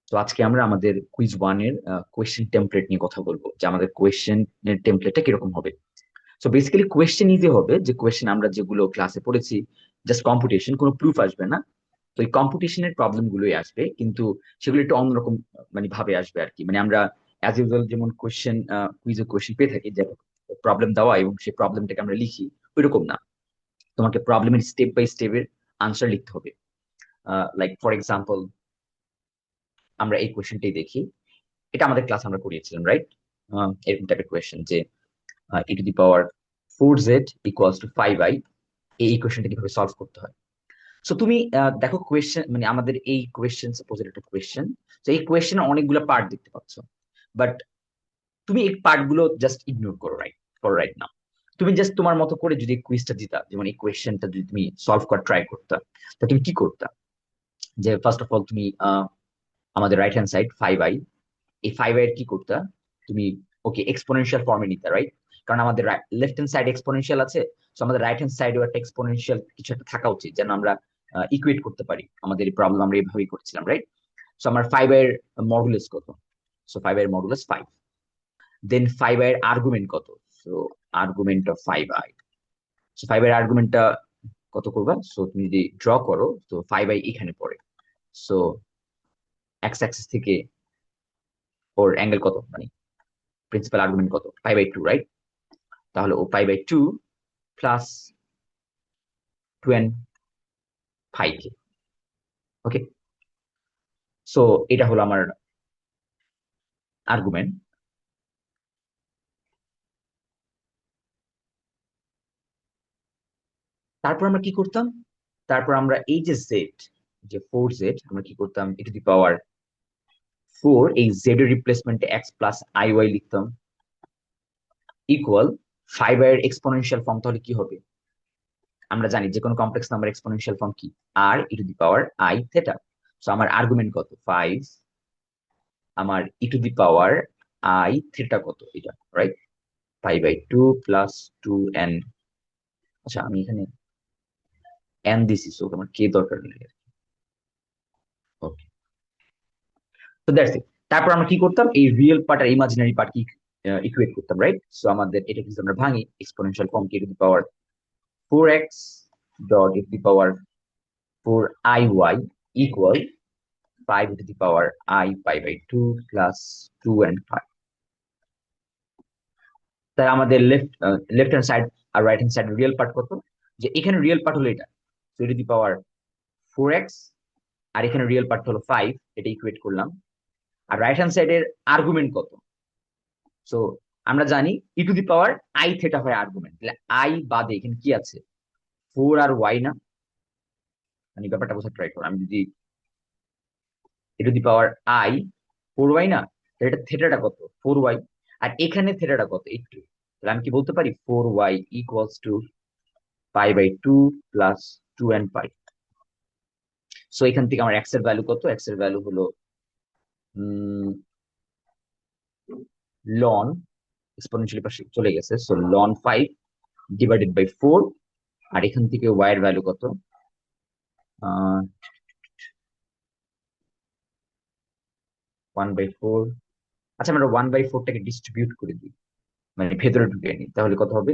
তো আজকে আমরা আমাদের কুইজ ওয়ান এর কোয়েশ্চেন টেমপ্লেট নিয়ে কথা বলবো, যে আমাদের কোয়েশ্চেন এর টেমপ্লেটটা কিরকম হবে। সো বেসিক্যালি কোয়েশ্চেন ইজি হবে, যে কোয়েশ্চেন আমরা যেগুলো ক্লাসে পড়েছি, জাস্ট কম্পিটিশন, কোনো প্রুফ আসবে না। তো এই কম্পিটিশনের প্রবলেম গুলোই আসবে, কিন্তু সেগুলো একটু অন্যরকম মানে ভাবে আসবে আর কি। মানে আমরা অ্যাজ ইউজুয়াল যেমন কোয়েশ্চেন কুইজে কোয়েশ্চেন পেয়ে থাকি, যে প্রবলেম দেওয়া এবং সেই প্রবলেমটাকে আমরা লিখি, ওইরকম না। তোমাকে প্রবলেমের স্টেপ বাই স্টেপের আনসার লিখতে হবে। লাইক ফর এক্সাম্পল, আমরা এই কোয়েশ্চেনটাই দেখি। এটা আমাদের ক্লাস আমরা করিয়েছিলাম, রাইট? এরকম টাইপের কোয়েশ্চেন যে e⁴z ইকুয়ালস টু 5i, এই ইকুয়েশনটা কিভাবে সলভ করতে হয়। সো তুমি দেখো কোয়েশ্চেন, মানে আমাদের এই কোয়েশ্চেন, সাপোজ একটা কোয়েশ্চেন, তো এই কোয়েশ্চেনে অনেকগুলো পার্ট দেখতে পাচ্ছ, বাট তুমি এই পার্ট গুলো জাস্ট ইগনোর করো, রাইট নাও। তুমি জাস্ট তোমার মতো করে যদি কুইজটা দিতা, যেমন এই কোয়েশ্চেনটা যদি তুমি সলভ করার ট্রাই করতা, তা তুমি কি করতা? যে ফার্স্ট অফ অল তুমি আমাদের রাইট হ্যান্ড সাইড 5i, এই 5i এর কি করতা? তুমি ওকে এক্সপোনেনশিয়াল ফর্মে নিতে, রাইট? কারণ আমাদের লেফট হ্যান্ড সাইড এক্সপোনেনশিয়াল আছে, তো আমাদের রাইট হ্যান্ড সাইডেও একটা এক্সপোনেনশিয়াল কিছু একটা থাকা উচিত, যেন আমরা ইকুয়েট করতে পারি। আমাদের এই প্রবলেম আমরা এইভাবেই করছিলাম, রাইট? সো আমার 5i এর মডুলাস কত? সো 5i এর মডুলাস 5। দেন 5i এর আর্গুমেন্ট কত? So argument of 5i, so 5i এর আর্গুমেন্টটা কত করবা? সো তুমি যদি ড্র করো, তো 5i এখানে পড়ে। সো এক্স অ্যাক্সিস থেকে ওর অ্যাঙ্গেল কত, মানে প্রিন্সিপাল আর্গুমেন্ট কত? 5/2, রাইট? তাহলে ও 5/2 প্লাস 2n5k। ওকে, সো এটা হলো আমার আর্গুমেন্ট। তারপর আমরা কি করতাম? তারপর আমরা এই যে জেড, যে 4z, আমরা কি করতাম? e⁴, এই জেড এর রিপ্লেসমেন্টে এক্স প্লাস আই ওয়াই লিখতাম, ইকুয়াল 5i এর এক্সপোনেনশিয়াল ফর্ম তাহলে কি হবে? আমরা জানি যে কোনো কমপ্লেক্স নাম্বার এক্সপোনেনশিয়াল ফর্ম কি? r e⁻i θ। সো আমার আর্গুমেন্ট কত? 5। আমার e⁻i θ কত? এটা, রাইট? 5/2 plus 2n। আচ্ছা, আমি এখানে n দিছি, সো আমার কে দরকার নেই। ওকে, তো দ্যাটস ইট। তারপর আমরা কি করতাম? এই রিয়েল পার্ট আর ইমাজিনারি পার্ট কি ইকুয়েট করতাম, রাইট? সো আমাদের এটা যদি আমরা ভাঙি, exponential form e⁴x dot e⁴i y equal 5 5/2 plus 2 and 5। তাই আমাদের লেফট হ্যান্ড সাইড আর right hand side real part কত? যে এখানে রিয়েল পার্ট হলো এটা, সো e⁴x, আর এখানে রিয়েল পার্ট হলো 5, এটা ইকুয়েট করলাম। আর রাইট হ্যান্ড সাইডের আর্গুমেন্ট কত? সো আমরা জানি e⁻i θ হয় আর্গুমেন্ট, তাহলে আই বাদে এখানে কি আছে? 4 আর ওয়াই না? মানে ব্যাপারটা বোঝার ট্রাই করো। আমি যদি e⁻i 4y না, তাহলে এটা থেটাটা কত? 4y। আর এখানে থেটাটা কত? 8। তাহলে আমি কি বলতে পারি? 4y equals to 5/2 plus 2 and 5। So এখান থেকে আমার এক্স এর ভ্যালু কত? এক্স এর ভ্যালু হলো লন, এক্সপোনেনশিয়াল পাশে চলে গেছে, সো লন 5 ডিভাইডেড বাই 4। আর এখান থেকে ওয়াই এর ভ্যালু কত? 1/4। আচ্ছা, আমরা 1/4টাকে ডিস্ট্রিবিউট করে দিই, মানে ভেতরে ঢুকে নিই, তাহলে কত হবে?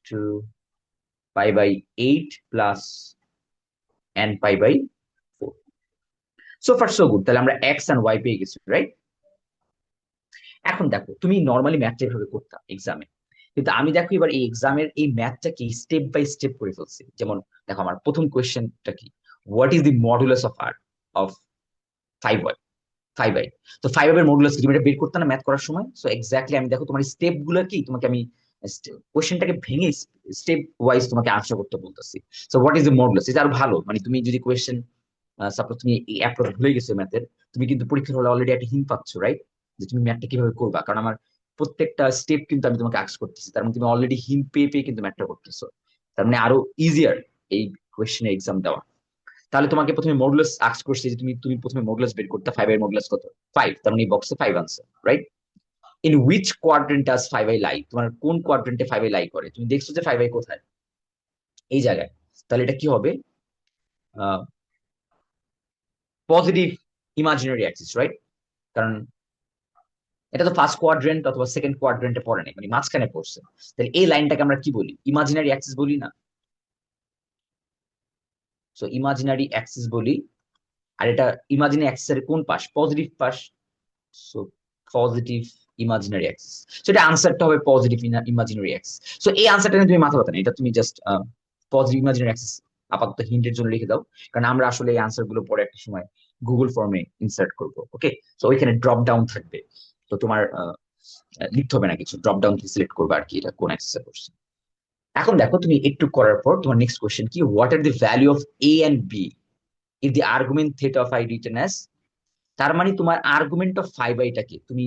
2 π/8 plus n π/4। So far so good, তাহলে আমরা এক্স এন্ড ওয়াই পেয়ে গেছি, রাইট? এখন দেখো, তুমি নর্মালি ম্যাথটা এভাবে করতাম এক্সামে, কিন্তু আমি দেখো এবার এই এক্সামের এই ম্যাথটাকে স্টেপ বাই স্টেপ করে ফেলছি। যেমন দেখো, আমার প্রথম কোয়েশ্চেনটা কি? What is the modulus of r of 5y? 5i। তো 5i এর মডুলাস কি? তুমি এটা বের করতে না ম্যাথ করার সময়? সো এক্স্যাক্টলি আমি দেখো তোমার স্টেপ গুলো কি, তোমাকে আমি কোয়েশ্চেনটাকে ভেঙে স্টেপ ওয়াইজ তোমাকে আনসার করতে বলতেছি। So what is the modulus? এটা আরো ভালো, মানে তুমি যদি কোয়েশ্চেন সাপোজ তুমি এই অ্যাপ্রোচ ভুলে গেছো ম্যাথের, তুমি কিন্তু পরীক্ষার হলে অলরেডি একটা হিন্ট পাচ্ছ, রাইট? যে তুমি ম্যাথটা কিভাবে করবা, কারণ আমার প্রত্যেকটা স্টেপ কিন্তু আমি তোমাকে আস্ক করতেছি, তার মানে তুমি অলরেডি হিন্ট পেয়ে পেয়ে কিন্তু ম্যাথটা করতেছো। তার মানে আরো ইজিয়ার এই কোয়েশ্চেনের এক্সাম দেওয়া। তাহলে তোমাকে প্রথমে মডুলাস আস্ক করছে, যে তুমি তুমি প্রথমে মডুলাস বের করতে, 5 এর মডুলাস কত? 5। তার মানে এই বক্সে 5 answer, right? In which quadrant does 5i লাই? তোমার কোন কোয়াড্রেন্টে 5i লাই করে? তুমি দেখছো যে 5i কোথায়? এই জায়গায়। তাহলে এটা কি হবে? Positive imaginary Axis, right? কারণ এটা তো ফার্স্ট কোয়াড্রেন্ট অথবা সেকেন্ড কোয়াড্রেন্টে পড়ে নাই, মানে মাঝখানে পড়ছে। তাহলে এই লাইনটাকে আমরা কি বলি? ইমাজিনারি অ্যাক্সিস বলি না? সো ইমাজিনারি অ্যাক্সিস বলি। আর এটা ইমাজিনারি অ্যাক্সিস এর কোন পাশ? পজিটিভ পাশ। So positive imaginary axis. So এটা আনসারটা হবে পজিটিভ ইমাজিনারি অ্যাক্সিস। সো এই আনসারটা নিয়ে তুমি মাথা ব্যথা না, এটা তুমি জাস্ট পজিটিভ ইমাজিনারি অ্যাক্সিস আপাতত হিন্টের জন্য লিখে দাও। কারণ আমরা আসলে এই আনসার গুলো পরে একটা সময় গুগল ফর্মে ইনসার্ট করবো। ওকে, তো ওইখানে ড্রপ ডাউন থাকবে। তো তোমার লিখতে হবে না কিছু, ড্রপ ডাউন থেকে সিলেক্ট করবে আর কি এটা কোন অ্যাক্সিসে করছে। এখন দেখো তুমি একটু করার পর তোমার নেক্সট কোশ্চেন কি, what are the value of a and b if the argument theta of i written as. তার মানে তোমার আর্গুমেন্ট অফ ফাইভ আইটাকে তুমি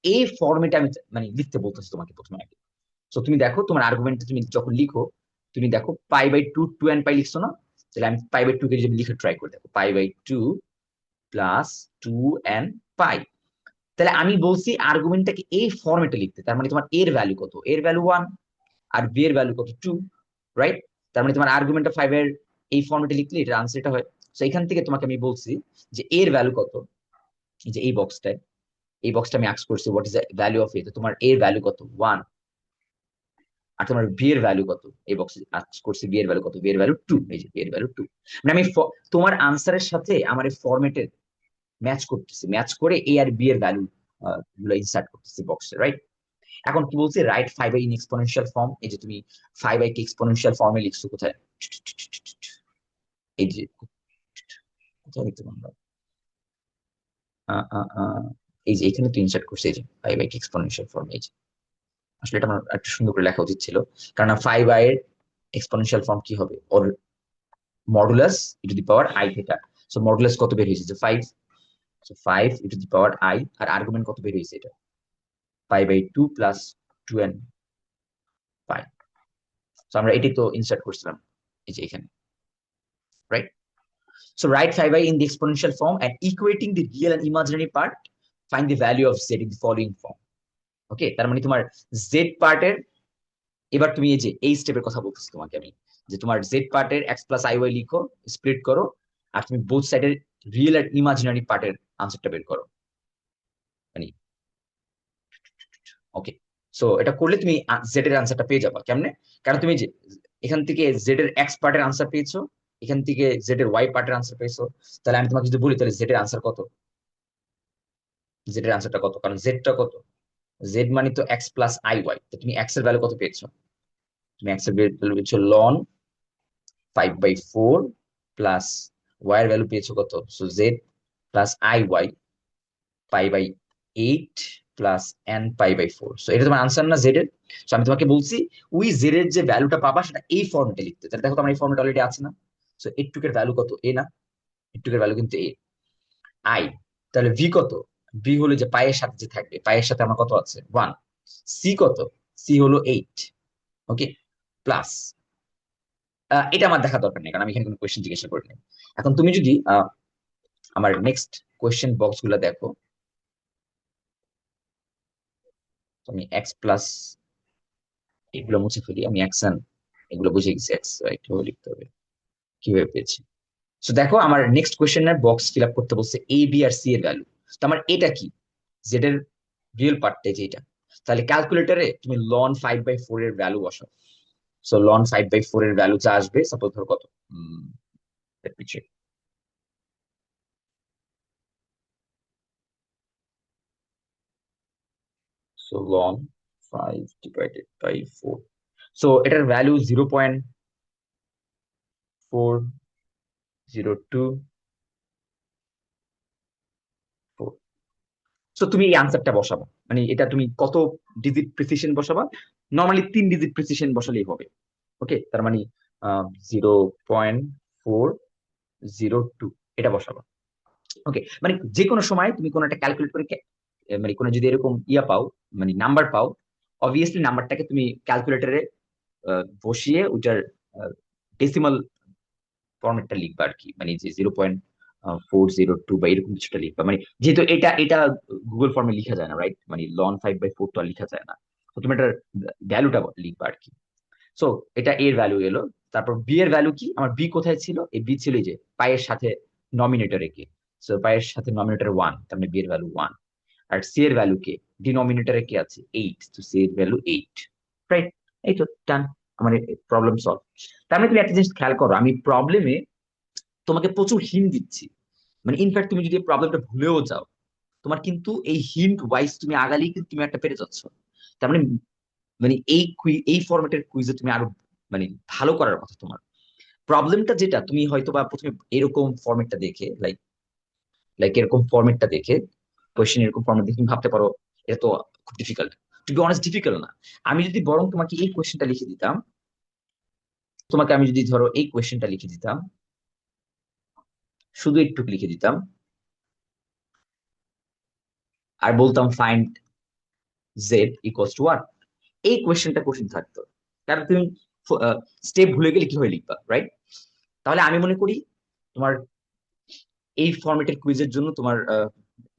এই ফর্মেটে আমি মানে লিখতে বলতেছি তোমাকে প্রথমে আগে। তো তুমি দেখো তোমার আর্গুমেন্টটা তুমি যখন লিখো, তুমি দেখো pi by two, two n pi লিখছো না? তাহলে আমি পাই বাই টু কে যদি লিখে ট্রাই করে দেখো, pi by two plus two n pi. তাহলে আমি বলছি আর্গুমেন্টটাকে এই ফর্মেটে লিখতে। তার মানে তোমার এর ভ্যালু কত? এর ভ্যালু ওয়ান, আর বি এর ভ্যালু কত? Two, right? তার মানে তোমার আর্গুমেন্ট অফ ফাইভ এর এই ফর্মেটে লিখলে এটার আনসার এটা হয়। তো এখান থেকে তোমাকে আমি বলছি যে এর ভ্যালু কত, যে এই বক্সটায়, এই বক্সটা আমি আস্ক করছি what is the value of a, তো তোমার এর ভ্যালু কত? ওয়ান। আর তোমার বি এর ভ্যালু কত? এই বক্সে আস্ক করছি বি এর ভ্যালু কত? বি এর ভ্যালু টু। এই যে বি এর ভ্যালু টু। মানে আমি তোমার আনসারের সাথে আমার এই ফরম্যাটের ম্যাচ করতেছি, ম্যাচ করে এ আর বি এর ভ্যালু গুলো ইনসার্ট করতেছি বক্সে, রাইট? এখন কি বলছি, right five i in exponential form. এই যে তুমি ফাইভ আই কে এক্সপোনেনশিয়াল ফর্মে লিখছো কোথায়? এই যে কোথায় লিখতে পারবো? এই যে এখানে তো ইনসার্ট করছে, এই যে five I K exponential form. এই যে আসলে এটা আমার একটু সুন্দর করে লেখা উচিত ছিল, কারণ ফাইভ আই এর এক্সপোনেনশিয়াল ফর্ম কি হবে? ওর modulus e to the power i theta. So modulus কত বের হয়েছে? যে five. So five e to the power i, আর আর্গুমেন্ট কত বের হয়েছে? এটা pi by two plus two n pi. So আমরা এটি তো ইনসার্ট করছিলাম এই যে এখানে, right? So right five i in the exponential form and equating the real and imaginary part, find the value of z in the following form. ওকে, তার মানে তোমার জেড পার্টের, এবার তুমি এই যে এই স্টেপের কথা বলতেছি তোমাকে আমি, যে তোমার জেড পার্টের এক্স প্লাস আই ওয়াই লিখো, স্প্লিট করো, আর তুমি বোথ সাইডের রিয়েল আর ইমাজিনারি পার্টের আনসারটা বের করো। মানে ওকে, সো এটা করলে তুমি জেড এর আনসারটা পেয়ে যাবা। কেমনে? কারণ তুমি যে এখান থেকে জেড এর এক্স পার্টের আনসার পেয়েছো, এখান থেকে জেড এর ওয়াই পার্টের আনসার পেয়েছো। তাহলে আমি তোমাকে যদি বলি তাহলে জেড এর আনসার কত? জেড এর আনসারটা কত? কারণ জেডটা কত? জেড মানে তো এক্স প্লাস আই ওয়াই। তো তুমি এক্স এর ভ্যালু কত পেয়েছো? তুমি এক্স এর ভ্যালু পেয়েছো ln five by four plus y এর ভ্যালু পেয়েছো কত? So z plus i y pi by eight plus n pi by four. So এটা তোমার আনসার না জেড এর? সো আমি তোমাকে বলছি ওই জেড এর যে ভ্যালুটা পাবা সেটা এই ফর্মেটে লিখতে। তাহলে দেখো তো আমার এই ফর্মেট অলরেডি আছে না? সো এইটুকের ভ্যালু কত? এ না? এইটুকের ভ্যালু কিন্তু এ। আই, তাহলে ভি কত? ভি হলো যে পায়ের সাথে যে থাকবে, পায়ের সাথে আমার কত আছে? ওয়ান। সি কত? সি হলো এইট। ওকে, প্লাস এটা আমার দেখা দরকার নেই, কারণ আমি এখানে কোনো কোয়েশ্চেন জিজ্ঞাসা করিনি। এখন তুমি যদি আমার নেক্সট কোয়েশ্চেন বক্স গুলা দেখো, আমি এক্স প্লাস এগুলো মুছে ফেলি, আমি অ্যাকশন এগুলো বুঝে গেছি, এক্স রাইট লিখতে হবে কিভাবে পেয়েছি। তো দেখো আমার নেক্সট কোয়েশ্চেনের বক্স ফিল আপ করতে বলছে এ বি আর সি এর ভ্যালু। তো আমার এটা কি? জেড এর রিয়েল পার্টটা যেটা। তাহলে ক্যালকুলেটরে তুমি লন ফাইভ বাই ফোর এর ভ্যালু বসাও। So ln five by four এর ভ্যালু যা আসবে, সাপোজ ধরো কত, let me check. So ln 5 divided by 4. So এটার ভ্যালু 0.402 সো তুমি এই আনসারটা বসাবা, মানে এটা তুমি কত ডিজিট প্রিসিশন বসাবা? নর্মালি 3 ডিজিট প্রিসিশন বসালেই হবে। ওকে, তার মানে 0.402 এটা বসাবা। ওকে, মানে যে কোনো সময় তুমি কোনো একটা ক্যালকুলেট করে মানে কোনো যদি এরকম ইয়া পাও, মানে নাম্বার পাও, অবভিয়াসলি নাম্বারটাকে তুমি ক্যালকুলেটরে বসিয়ে ওইটার ডেসিমাল ফরম্যাটটা লিখবা আর কি, মানে যে 0.402 বা এরকম কিছুটা লিখবা। মানে যেহেতু এটা এটা গুগল ফর্মে লিখা যায় না, রাইট? মানে লন ফাইভ বাই ফোর তো আর লিখা যায় না। তো তুমি এটার ভ্যালুটা লিখবা আর কি। সো এটা এর ভ্যালু এলো। তারপর বি এর ভ্যালু কি? আমার বি কোথায় ছিল? এই বি ছিল এই যে পায়ের সাথে নমিনেটরে কি। সো পায়ের সাথে নমিনেটর 1, তার মানে বি এর ভ্যালু 1। আর সি এর ভ্যালু কে, ডিনোমিনেটরে কি আছে 8, তো সি এর ভ্যালু 8, রাইট? এই তো ডান, আমার প্রবলেম সলভ। তার মানে তুমি একটা জিনিস খেয়াল করো, আমি প্রবলেমে তোমাকে প্রচুর হিন্ট দিচ্ছি। মানে ইনফ্যাক্ট তুমি যদি প্রবলেমটা ভুলেও যাও, তোমার কিন্তু এই হিন্ট ওয়াইজ তুমি আগালেই কিন্তু তুমি একটা পেরে যাচ্ছ। তার মানে মানে এই ফরম্যাটের কুইজে তুমি আরো মানে ভালো করার কথা তোমার। প্রবলেমটা যেটা তুমি হয়তো বা প্রথমে এরকম ফরম্যাটটা দেখে, লাইক লাইক এরকম ফরম্যাটটা দেখে, কোয়েশ্চেন এরকম ফরম্যাট দেখে তুমি ভাবতে পারো এটা তো খুব difficult. To be honest difficult না। আমি যদি বরং তোমাকে এই কোয়েশ্চেনটা লিখে দিতাম, তোমাকে আমি যদি ধরো এই কোয়েশ্চেনটা লিখে দিতাম, শুধু একটু লিখে দিতাম, আর বলতাম find z equals to what, এই কোয়েশ্চেনটা কঠিন থাকতো। কারণ তুমি স্টেপ ভুলে গেলে কি হয়ে লিখবা, রাইট? তাহলে আমি মনে করি তোমার এই ফরম্যাটের কুইজের জন্য তোমার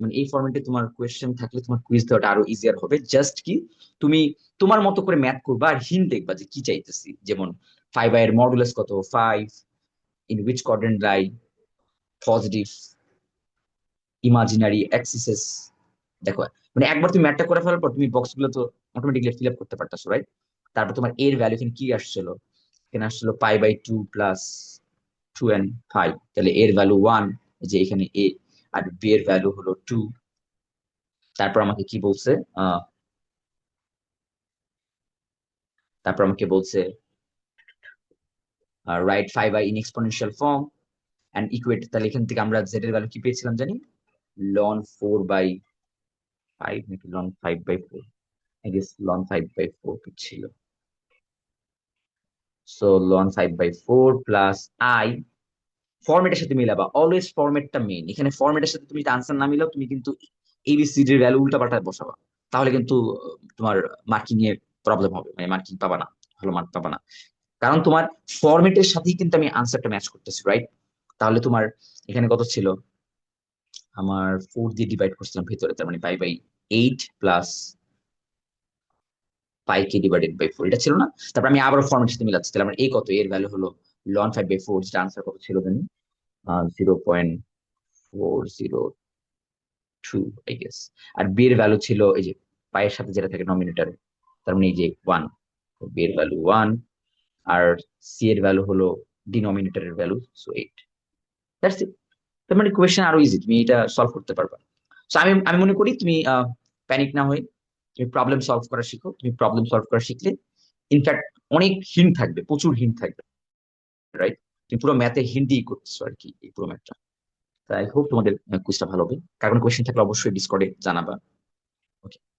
মানে এই ফরম্যাটে তোমার কোয়েশ্চেন থাকলে তোমার কুইজ দেওয়াটা আরো ইজিয়ার হবে। জাস্ট কি, তুমি তোমার মতো করে ম্যাথ করবা আর হিন্ট দেখবা যে কি চাইতেছি। যেমন 5i এর মডুলাস কত, 5 in which quadrant lie, positive, imaginary, axes. দেখো, মানে একবার তুমি ম্যাথটা করে ফেলার পর তুমি বক্স গুলো তো অটোমেটিকলি ফিল আপ করতে পারতেছো, রাইট? তারপর তোমার এর ভ্যালু এখানে কি আসছিল, এখানে আসছিল π/2 প্লাস 2 and 5, তাহলে এর ভ্যালু 1, যে এখানে এ। আর বি এর ভ্যালু হলো 2। তারপর আমাকে কি বলছে, আহ তারপর আমাকে বলছে write 5i in exponential form and equate. তাহলে এখান থেকে আমরা জেড এর ভ্যালু কি পেয়েছিলাম জানি, লন 4/5 নাকি লন 5/4, আই গেস লন 5/4 ছিল। সো লন 5/4 প্লাস আই, ফরম্যাটের সাথে মিলাবা, অলওয়েজ ফরম্যাটটা মেইন। এখানে ফরম্যাটের সাথে তুমি আনসার না মিলাও, তুমি কিন্তু এবিসিডি এর ভ্যালু উল্টা পাল্টা বসাবা, তাহলে কিন্তু তোমার মার্কিং এ প্রবলেম হবে, মানে মার্কিং পাবা না, ভালো মার্ক পাবা না। কারণ তোমার ফরম্যাটের সাথেই কিন্তু আমি আনসারটা ম্যাচ করতেছি, রাইট? তাহলে তোমার এখানে কত ছিল, আমার 4 দিয়ে ডিভাইড করছিলাম ভেতরে, তার মানে π/8 প্লাস πk/4, এটা ছিল না? তারপর আমি আবার ফরম্যাটের সাথে মিলাচ্ছি, তাহলে আমার এই কত, এর ভ্যালু হলো লন 5/4, যেটা আনসার কত ছিল জানি, 0.402, আই গেস। আর বি এর ভ্যালু ছিল এই যে পায়ের সাথে যেটা থাকে নমিনেটর, তার মানে এই যে 1, বি এর ভ্যালু 1। আর সি এর ভ্যালু হলো ডিনোমিনেটরের ভ্যালু, সো 8। That's it. তার মানে কোয়েশ্চেন আরো ইজি, তুমি এটা সলভ করতে পারবা। সো আমি আমি মনে করি তুমি প্যানিক না হয়ে তুমি প্রবলেম সলভ করা শিখো। তুমি প্রবলেম সলভ করা শিখলে ইনফ্যাক্ট অনেক হিন্ট থাকবে, প্রচুর হিন্ট থাকবে, রাইট? তুমি পুরো ম্যাথে হিন্ট দিয়ে করতেছো আর কি, এই পুরো ম্যাথটা। তাই হোপ তোমাদের কুইজটা ভালো হবে। কারণ কোয়েশ্চেন থাকলে অবশ্যই ডিসকর্ডে জানাবা। Okay.